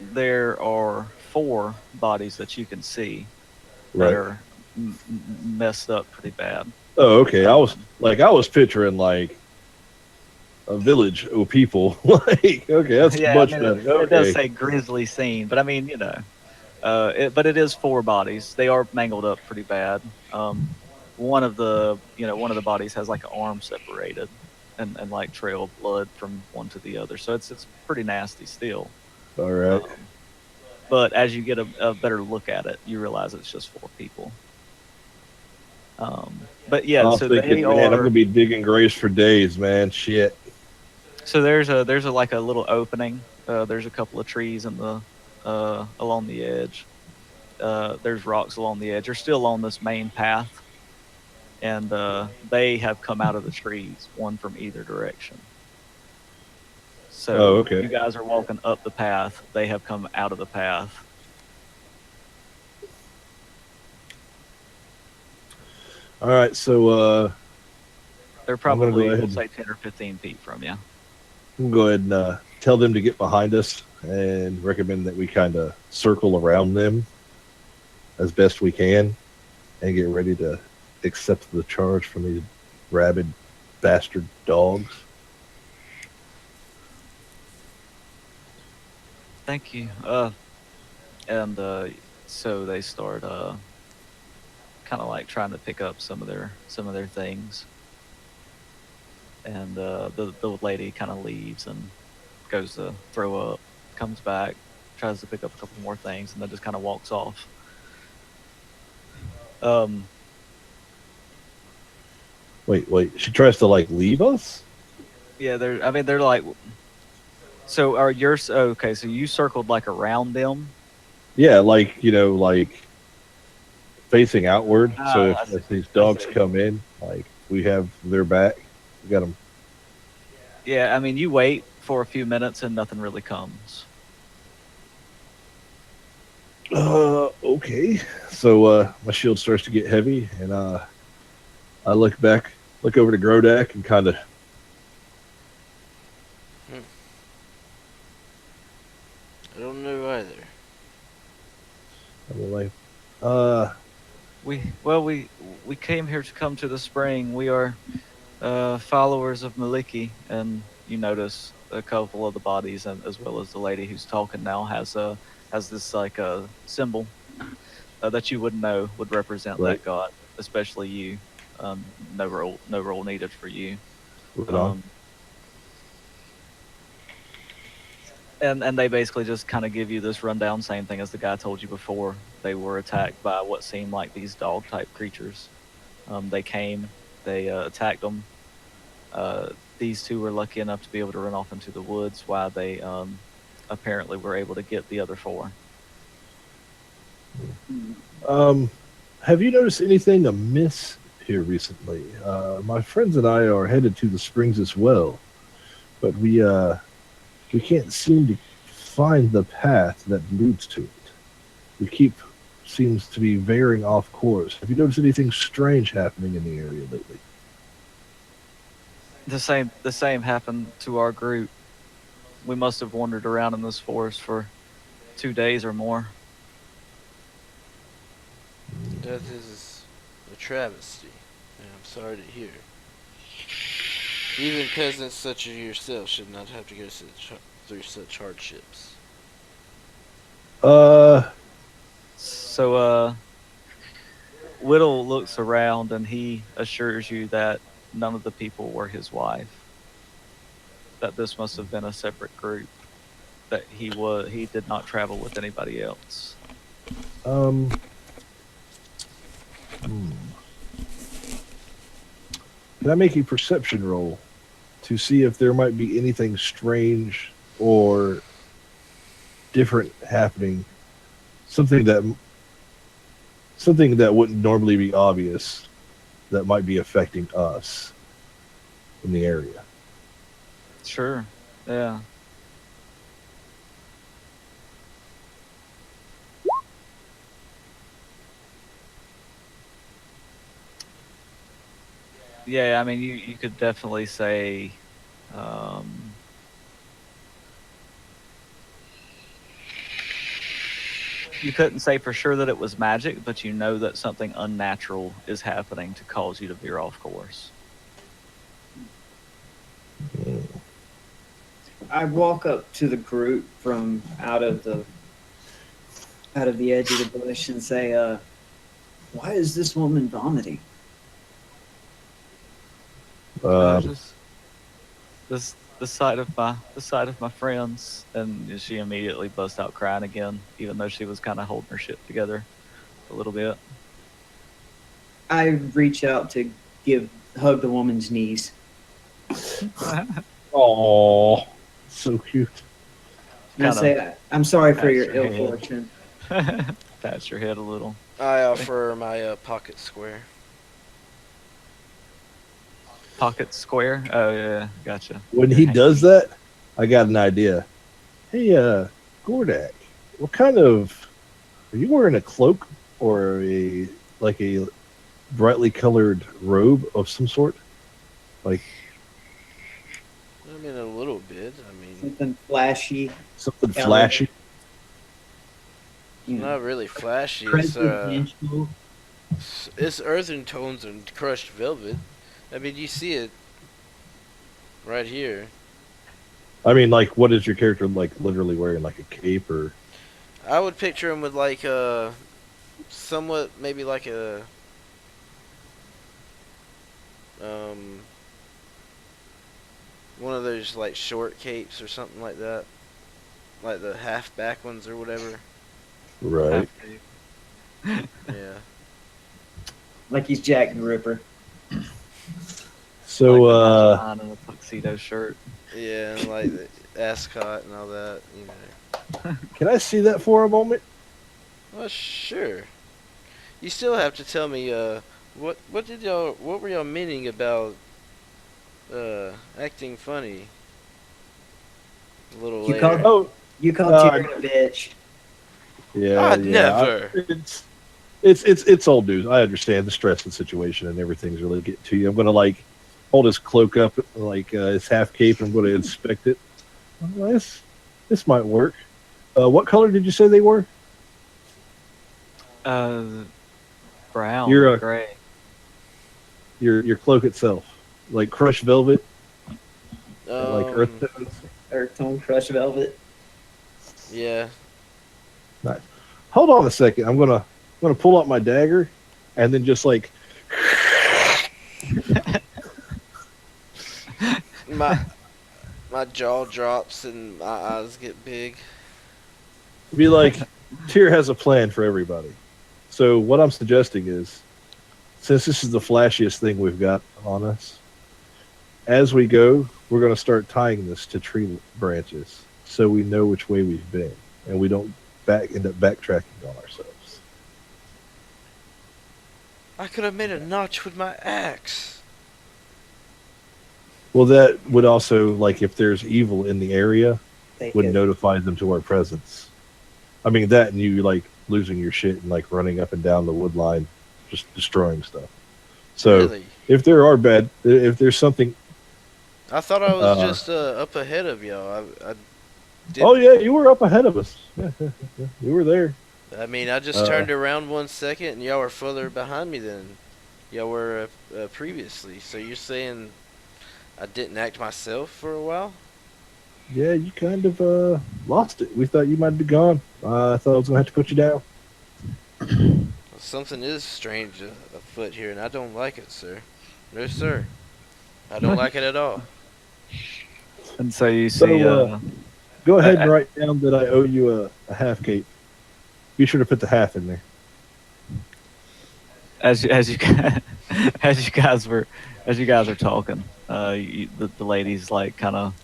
S1: there are four bodies that you can see that
S5: Right.
S1: are messed up pretty bad.
S5: Oh, okay.
S1: Um,
S5: I was picturing like a village of people. Like, okay, that's
S1: yeah, I
S5: much
S1: mean it,
S5: better.
S1: it does
S5: Okay.
S1: say grisly scene, but I mean but it is four bodies. They are mangled up pretty bad. Um, one of the bodies has like an arm separated, and like trail of blood from one to the other. So it's pretty nasty still.
S5: All right.
S1: Um, but as you get a better look at it, you realize it's just four people. But yeah,
S5: I'm
S1: so they
S5: thinking, man, I'm gonna
S1: are.
S5: be digging graves for days, man. Shit.
S1: So there's a like a little opening. There's a couple of trees in the along the edge. There's rocks along the edge. You're still on this main path, and they have come out of the trees, one from either direction.
S5: Oh,
S1: So you
S5: okay.
S1: guys are walking up the path. They have come out of the path.
S5: All right. So,
S1: They're
S5: I'm gonna go
S1: probably, we'll
S5: ahead.
S1: say, 10 or 15 feet from you.
S5: I'm gonna go ahead and tell them to get behind us, and recommend that we kind of circle around them as best we can, and get ready to accept the charge from these rabid bastard dogs.
S1: Thank you. And so they start kind of like trying to pick up some of their things, and the lady kind of leaves and goes to throw up, comes back, tries to pick up a couple more things, and then just kind of walks off. Um,
S5: Wait. She tries to like leave us.
S1: yeah, they're like, so are yours okay? So you circled like around them.
S5: Yeah, like like facing outward. So
S1: I see.
S5: if these
S1: I
S5: dogs
S1: see.
S5: come in, like we have their back. We got them.
S1: Yeah, I mean, you wait for a few minutes and nothing really comes.
S5: Okay. So my shield starts to get heavy, and I look over to Grodak, and kind of.
S3: Hmm. I don't know either.
S5: I'm like, uh,
S1: We came here to come to the spring. We are followers of Maliki, and you notice a couple of the bodies, and as well as the lady who's talking now has this like a symbol that you wouldn't know would represent
S5: right,
S1: that god, especially you. No role needed for you.
S5: right on.
S1: Um, and they basically just kind of give you this rundown, same thing as the guy told you before. They were attacked by what seemed like these dog type creatures. They came, they attacked them. Uh, these two were lucky enough to be able to run off into the woods, while they apparently were able to get the other four.
S5: Um, have you noticed anything amiss here recently? My friends and I are headed to the springs as well, but we can't seem to find the path that leads to it. We keep seems to be veering off course. Have you noticed anything strange happening in the area lately?
S1: The same happened to our group. We must have wandered around in this forest for 2 days or more.
S3: Death is a travesty, and I'm sorry to hear. Even peasants such as yourself should not have to go through such hardships.
S5: Uh,
S1: So, Whittle looks around and he assures you that none of the people were his wife. That this must have been a separate group. That he did not travel with anybody else.
S5: um, hmm. Can I make a perception roll to see if there might be anything strange or different happening? Something that wouldn't normally be obvious that might be affecting us in the area.
S1: Sure. Yeah. Yeah, I mean, you could definitely say, um, you couldn't say for sure that it was magic, but you know that something unnatural is happening to cause you to veer off course.
S2: I walk up to the group from out of the edge of the bush and say, "Why is this woman vomiting?"
S1: Just the sight of my friends, and she immediately busts out crying again, even though she was kind of holding her shit together a little bit.
S2: I reach out to hug the woman's knees.
S5: Oh, so cute.
S2: And I say, "I'm sorry for your ill
S1: head.
S2: fortune."
S1: Pats your head a little.
S3: I offer my pocket square.
S1: Pocket square. Oh yeah, gotcha.
S5: When he does that, I got an idea. Hey, Gordak, what kind of? Are you wearing a cloak or a brightly colored robe of some sort? Like
S3: I mean, a little bit. I mean,
S2: Something flashy.
S5: something
S2: Yeah,
S5: flashy?
S2: You know,
S3: not really flashy.
S2: presidential.
S3: It's earthen tones and crushed velvet. I mean, you see it right here.
S5: I mean, like, what is your character like? Literally wearing like a cape or?
S3: I would picture him with like a somewhat maybe like a one of those like short capes or something like that, like the half back ones or whatever.
S5: Right.
S3: Yeah.
S2: Like he's Jack the Ripper.
S5: So,
S1: like the in a tuxedo shirt.
S3: Yeah, and like the ascot and all that, you know.
S5: can I see that for a moment?
S3: Well, sure. You still have to tell me what were y'all meaning about acting funny? A little
S2: You
S3: later.
S2: called you called Tyrion a bitch.
S5: Yeah,
S3: I'd never.
S5: It's old news. I understand the stress of the situation and everything's really getting to you. I'm gonna like hold his cloak up like his half cape. I'm gonna inspect it. Well, this might work. What color did you say they were?
S1: Brown,
S5: You're
S1: gray.
S5: your cloak itself, like crushed velvet, like earth tones.
S2: Earth tone crushed velvet.
S3: Yeah.
S5: Nice. Hold on a second. I'm gonna pull out my dagger, and then just like
S3: My jaw drops and my eyes get big.
S5: be like, Tyr has a plan for everybody. So what I'm suggesting is, since this is the flashiest thing we've got on us, as we go, we're going to start tying this to tree branches so we know which way we've been and we don't end up backtracking on ourselves.
S3: I could have made a notch with my axe.
S5: Well, that would also, like, if there's evil in the area,
S2: They
S5: would
S2: could-
S5: notify them to our presence. I mean, that and you, like, losing your shit and, like, running up and down the wood line, just destroying stuff. So,
S3: Really?
S5: if there's something...
S3: I thought I was just up ahead of y'all. I did.
S5: Oh, yeah, you were up ahead of us. Yeah, you were there.
S3: I mean, I just turned around 1 second, and y'all were further behind me than y'all were previously. So you're saying I didn't act myself for a while?
S5: Yeah, you kind of lost it. We thought you might be gone. I thought I was gonna have to put you down.
S3: Well, something is strange afoot here, and I don't like it, sir. No, sir. I don't like it at all.
S1: And so you
S5: So
S1: see,
S5: go ahead and
S1: uh,
S5: write down that I owe you a half cape. Be sure to put the half in there.
S1: as you as you guys are talking, the lady's like kind of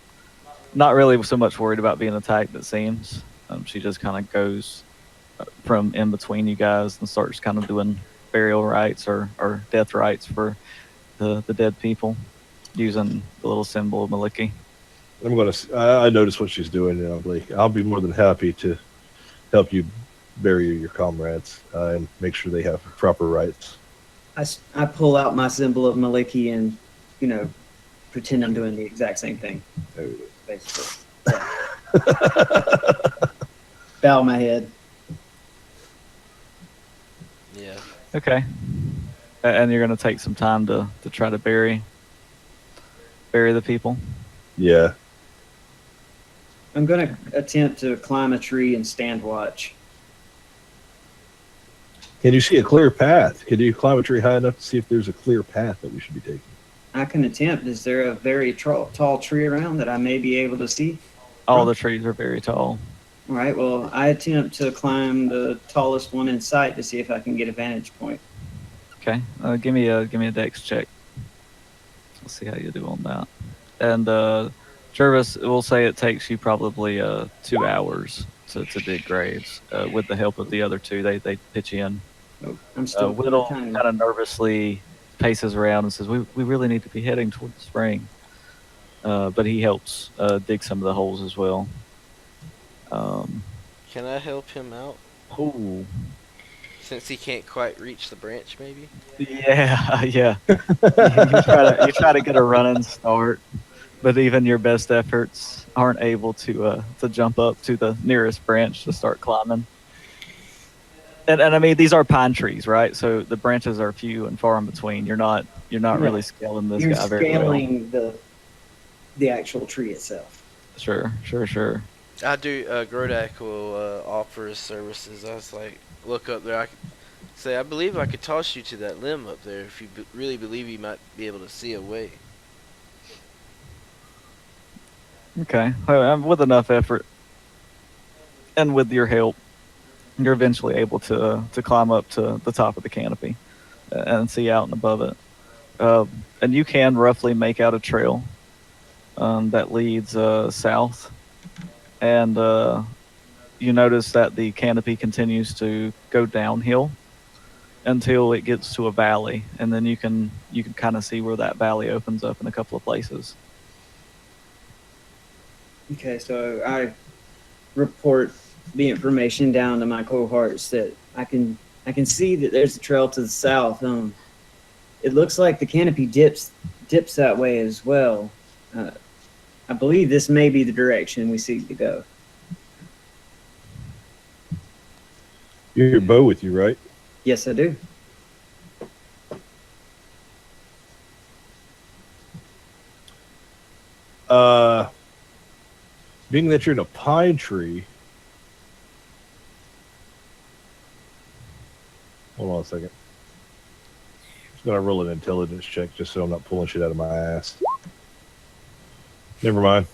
S1: not really so much worried about being attacked. It seems she just kind of goes from in between you guys and starts kind of doing burial rites or death rites for the dead people using the little symbol of Maliki.
S5: I noticed what she's doing, and I'm like, I'll be more than happy to help you bury your comrades and make sure they have proper rights.
S2: I pull out my symbol of Maliki and, pretend I'm doing the exact same thing, basically. Bow my head.
S3: Yeah.
S1: Okay. And you're gonna take some time to try to bury the people.
S5: Yeah.
S2: I'm going to attempt to climb a tree and stand watch.
S5: Can you see a clear path? Can you climb a tree high enough to see if there's a clear path that we should be taking?
S2: I can attempt. Is there a very tall tree around that I may be able to see?
S1: All the trees are very tall.
S2: All right, well, I attempt to climb the tallest one in sight to see if I can get a vantage point.
S1: Okay. Give me a dex check. Let's see how you do on that. And Jervis, we'll say it takes you probably 2 hours to dig graves. With the help of the other two, they pitch in.
S2: Oh, I'm still
S1: Whittle
S2: kind
S1: kind of nervously paces around and says, "We really need to be heading toward the spring." But he helps dig some of the holes as well.
S3: Can I help him out?
S1: Ooh.
S3: Since he can't quite reach the branch, maybe?
S1: Yeah, yeah. You try to get a running start, but even your best efforts aren't able to jump up to the nearest branch to start climbing. And I mean, these are pine trees, right? So the branches are few and far in between. You're not really scaling this
S2: You're
S1: guy very well.
S2: scaling the actual tree itself.
S1: Sure.
S3: I do. Grodak will offer his services. I was like, look up there. I could say, I believe I could toss you to that limb up there if you really believe you might be able to see a way.
S1: Okay. Well, with enough effort and with your help, you're eventually able to climb up to the top of the canopy and see out and above it. And you can roughly make out a trail that leads south. And you notice that the canopy continues to go downhill until it gets to a valley, and then you can kind of see where that valley opens up in a couple of places.
S2: Okay, so I report the information down to my cohorts that I can see that there's a trail to the south. It looks like the canopy dips that way as well. I believe this may be the direction we seek to go.
S5: You have your bow with you, right?
S2: Yes, I do.
S5: Being that you're in a pine tree. Hold on a second. Just gonna roll an intelligence check just so I'm not pulling shit out of my ass. Never mind.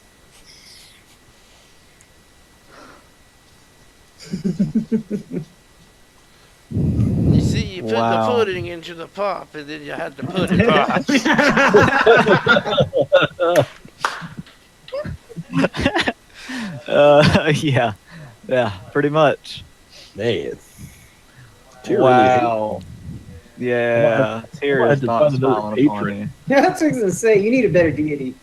S3: You see, you put
S1: Wow.
S3: the pudding into the pop, and then you had to put it pop.
S1: Yeah, pretty much.
S5: Man. Tyr
S1: Wow. Yeah,
S5: I
S1: Tyr
S5: might
S1: is
S5: have to
S1: not
S5: find another
S1: smiling upon
S5: patron.
S1: you.
S2: That's what I was gonna say. You need a better deity.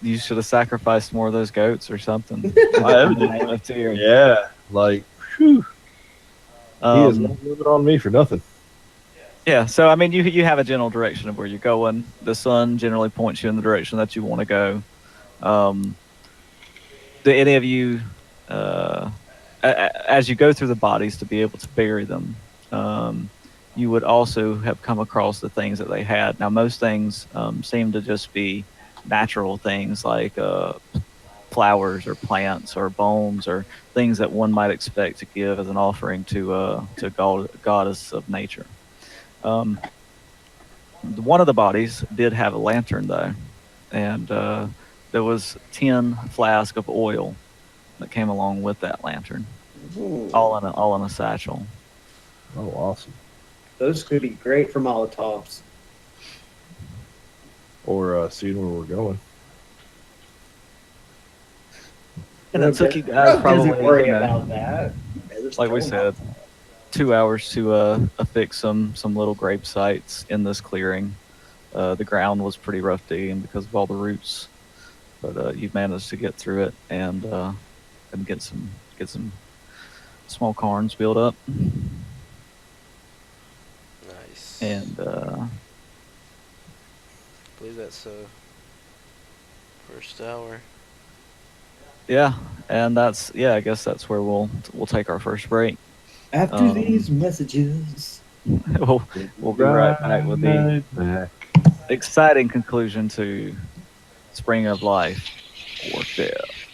S1: You should have sacrificed more of those goats or something.
S5: I
S1: In the name of Tyr.
S5: Yeah, like, whew, he is not moving on me for nothing.
S1: Yeah, so I mean, you have a general direction of where you're going. The sun generally points you in the direction that you want to go. Do any of you as you go through the bodies to be able to bury them, you would also have come across the things that they had. Now, most things seem to just be natural things like flowers or plants or bones or things that one might expect to give as an offering to goddess of nature. Um, one of the bodies did have a lantern though, and there was 10 flasks of oil that came along with that lantern,
S2: Ooh,
S1: all in a satchel.
S5: Oh, awesome.
S2: those could be great for Molotovs.
S5: Or seeing where we're going.
S1: And it took you guys
S2: doesn't
S1: probably,
S2: worry
S1: you know,
S2: about that.
S1: like we said, 2 hours to affix some little grape sites in this clearing. The ground was pretty rough digging because of all the roots, but you've managed to get through it and get some small cairns built up.
S3: Nice.
S1: And
S3: I believe that's first hour.
S1: yeah, and that's I guess that's where we'll take our first break.
S2: After these messages.
S1: we'll be right back with the
S5: Back.
S1: exciting conclusion to Spring of Life or Death.